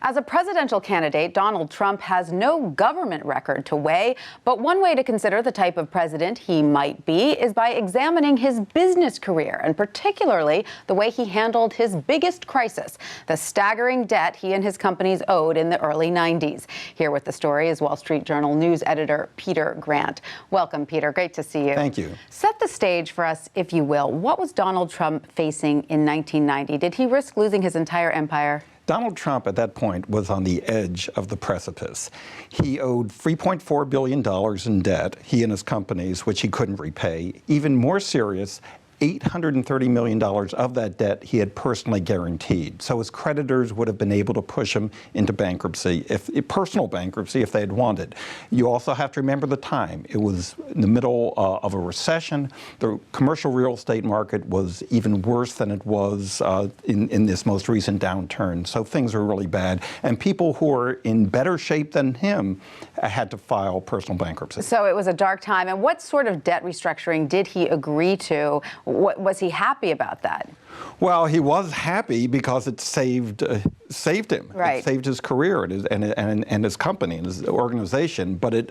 As a presidential candidate, Donald Trump has no government record to weigh, but one way to consider the type of president he might be is by examining his business career, and particularly the way he handled his biggest crisis, the staggering debt he and his companies owed in the early 90s. Here with the story is Wall Street Journal news editor Peter Grant. Welcome, Peter. Great to see you. Thank you. Set the stage for us, if you will. What was Donald Trump facing in 1990? Did he risk losing his entire empire? Donald Trump at that point was on the edge of the precipice. He owed $3.4 billion in debt, he and his companies, which he couldn't repay. Even more serious, $830 million of that debt he had personally guaranteed. So his creditors would have been able to push him into bankruptcy, personal bankruptcy, if they had wanted. You also have to remember the time. It was in the middle of a recession. The commercial real estate market was even worse than it was in this most recent downturn. So things were really bad. And people who were in better shape than him had to file personal bankruptcy. So it was a dark time. And what sort of debt restructuring did he agree to? Was he happy about that? Well, he was happy because it saved him. Right. It saved his career and his company and his organization. But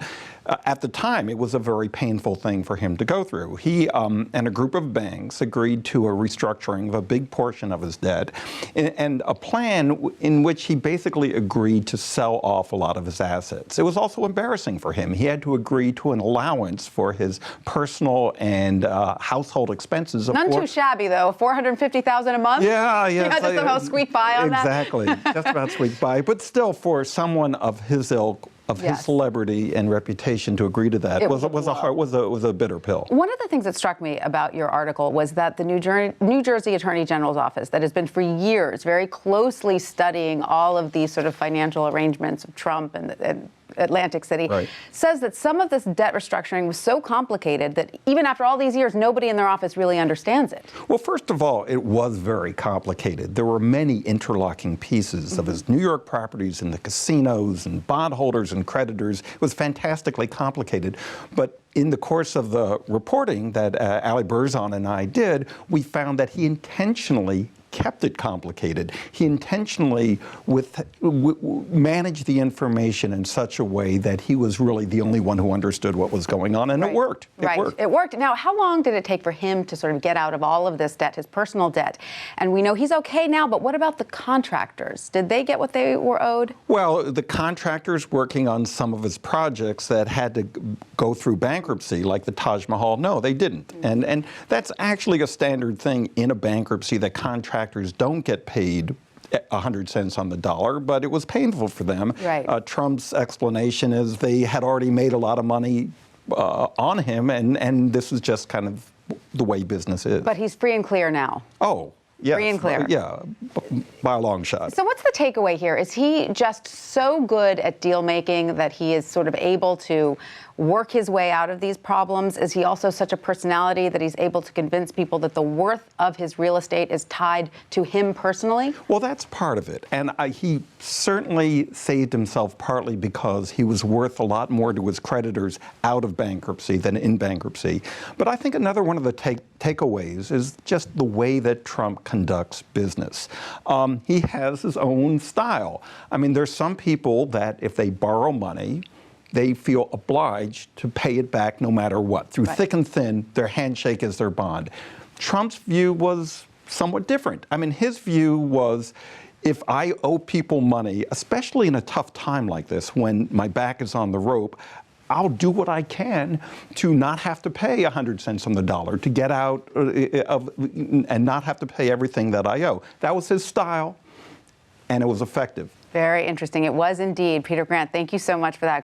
at the time, it was a very painful thing for him to go through. He and a group of banks agreed to a restructuring of a big portion of his debt and a plan in which he basically agreed to sell off a lot of his assets. It was also embarrassing for him. He had to agree to an allowance for his personal and household expenses. None too shabby, though. $450,000 a month? Yeah. You had to somehow squeak by on that? Exactly. Just about squeak by. But still, for someone of his ilk, of his celebrity and reputation, to agree to that was a bitter pill. One of the things that struck me about your article was that the New Jersey Attorney General's office, that has been for years very closely studying all of these sort of financial arrangements of Trump and Atlantic City, says that some of this debt restructuring was so complicated that even after all these years, nobody in their office really understands it. Well, first of all, it was very complicated. There were many interlocking pieces of his New York properties and the casinos and bondholders and creditors. It was fantastically complicated. But in the course of the reporting that Ali Berzon and I did, we found that he intentionally kept it complicated. He intentionally managed the information in such a way that he was really the only one who understood what was going on, and it worked. It worked. Now, how long did it take for him to sort of get out of all of this debt, his personal debt? And we know he's okay now, but what about the contractors? Did they get what they were owed? Well, the contractors working on some of his projects that had to go through bankruptcy, like the Taj Mahal, no, they didn't. And that's actually a standard thing in a bankruptcy, that contractors don't get paid 100 cents on the dollar, but it was painful for them. Trump's explanation is they had already made a lot of money on him, and this was just kind of the way business is. But he's free and clear now. Oh, yes. Free and clear. Yeah, by a long shot. So what's the takeaway here? Is he just so good at deal making that he is sort of able to work his way out of these problems? Is he also such a personality that he's able to convince people that the worth of his real estate is tied to him personally? Well, that's part of it. And he certainly saved himself partly because he was worth a lot more to his creditors out of bankruptcy than in bankruptcy. But I think another one of the takeaways is just the way that Trump conducts business. He has his own style. I mean, there's some people that if they borrow money, they feel obliged to pay it back no matter what. Through thick and thin, their handshake is their bond. Trump's view was somewhat different. I mean, his view was, if I owe people money, especially in a tough time like this, when my back is on the rope, I'll do what I can to not have to pay 100 cents on the dollar, to get out and not have to pay everything that I owe. That was his style, and it was effective. Very interesting. It was indeed. Peter Grant, thank you so much for that.